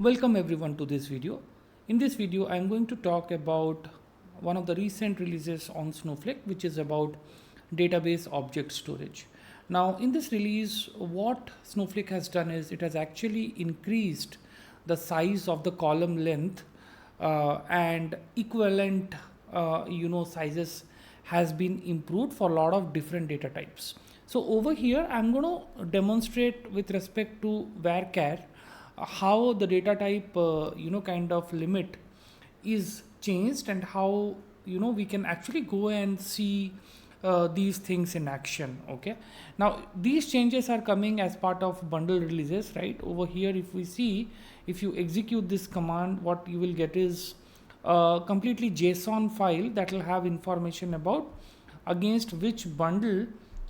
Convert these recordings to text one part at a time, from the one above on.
Welcome everyone to this video. In this video, I am going to talk about one of the recent releases on Snowflake, which is about database object storage. Now, in this release, what Snowflake has done is it has actually increased the size of the column length and equivalent sizes has been improved for a lot of different data types. So over here, I'm going to demonstrate with respect to VARCHAR how the data type kind of limit is changed and how we can actually go and see these things in action. Okay, now these changes are coming as part of bundle releases, right? Over here, if you execute this command, what you will get is a completely JSON file that will have information about against which bundle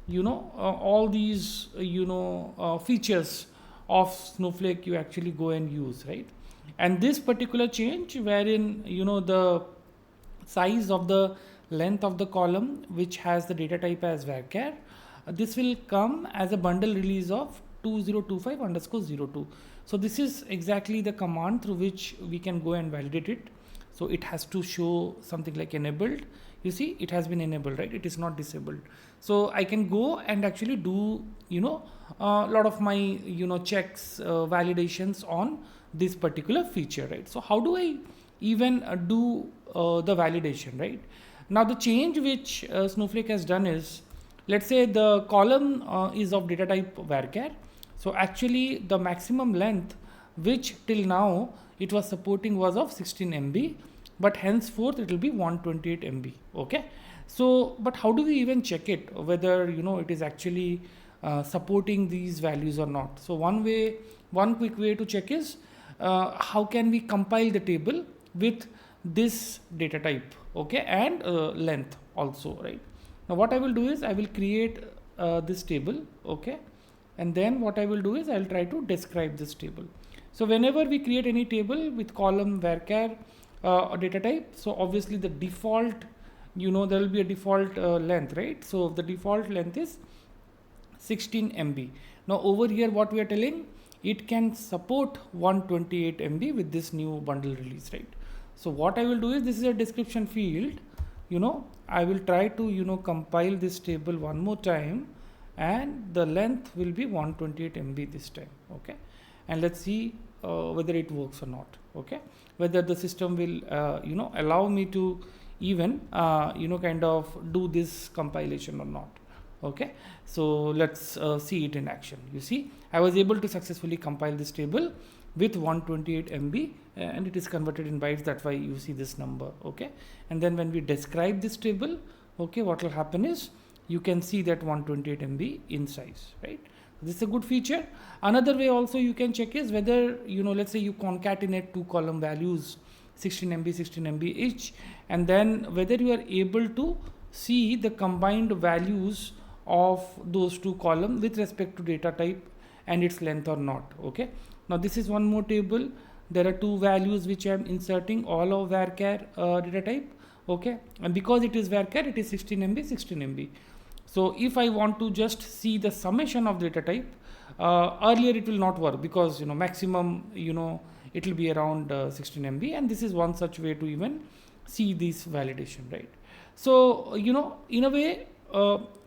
all these features of Snowflake you actually go and use, right? And this particular change wherein the size of the length of the column which has the data type as varchar, this will come as a bundle release of 2025_02. So this is exactly the command through which we can go and validate it. So it has to show something like enabled. You see, it has been enabled, right? It is not disabled. So I can go and actually do a lot of my checks, validations on this particular feature, right? So how do I even do the validation, right? Now the change which Snowflake has done is, let's say the column is of data type varchar. So actually the maximum length which till now it was supporting was of 16 MB, but henceforth it will be 128 MB. Okay, so but how do we even check it whether it is actually supporting these values or not? So one quick way to check is how can we compile the table with this data type, okay, and length also, right? Now what I will do is I will create this table, okay, and then what I will do is I will try to describe this table. So whenever we create any table with column varchar data type, so obviously the default, there will be a default length, right? So the default length is 16 MB. Now over here what we are telling, it can support 128 MB with this new bundle release, right? So what I will do is, this is a description field, I will try to compile this table one more time, and the length will be 128 MB this time, okay? And let's see whether it works or not, okay? Whether the system will allow me to even kind of do this compilation or not. Okay, so let's see it in action. You see, I was able to successfully compile this table with 128 MB and it is converted in bytes. That's why you see this number. Okay, and then when we describe this table, okay, what will happen is you can see that 128 MB in size, right? This is a good feature. Another way also you can check is whether let's say you concatenate two column values 16 MB 16 MB each, and then whether you are able to see the combined values of those two columns with respect to data type and its length or not. Okay, now this is one more table. There are two values which I am inserting, all of varchar data type. Okay, and because it is varchar, it is 16 MB 16 MB. So if I want to just see the summation of data type, earlier it will not work because maximum it will be around 16 MB, and this is one such way to even see this validation, right? So in a way,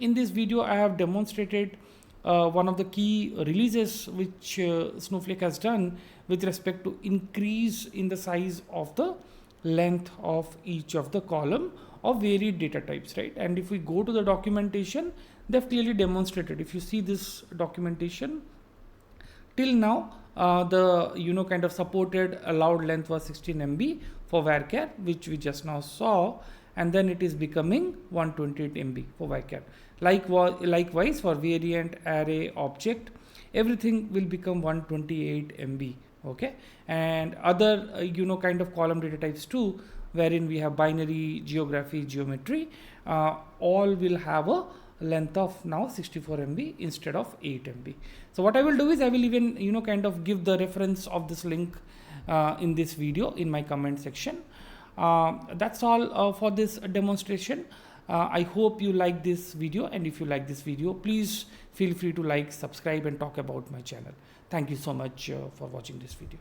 in this video I have demonstrated one of the key releases which Snowflake has done with respect to increase in the size of the length of each of the column of varied data types, right? And if we go to the documentation, they've clearly demonstrated. If you see this documentation, till now the kind of supported allowed length was 16 MB for varchar, which we just now saw, and then it is becoming 128 MB for varchar. Likewise for variant, array, object, everything will become 128 MB. Okay, and other kind of column data types too, wherein we have binary, geography, geometry, all will have a length of now 64 MB instead of 8 MB. So what I will do is I will even kind of give the reference of this link in this video in my comment section. That's all for this demonstration. I hope you like this video, and if you like this video, please feel free to like, subscribe and talk about my channel. Thank you so much for watching this video.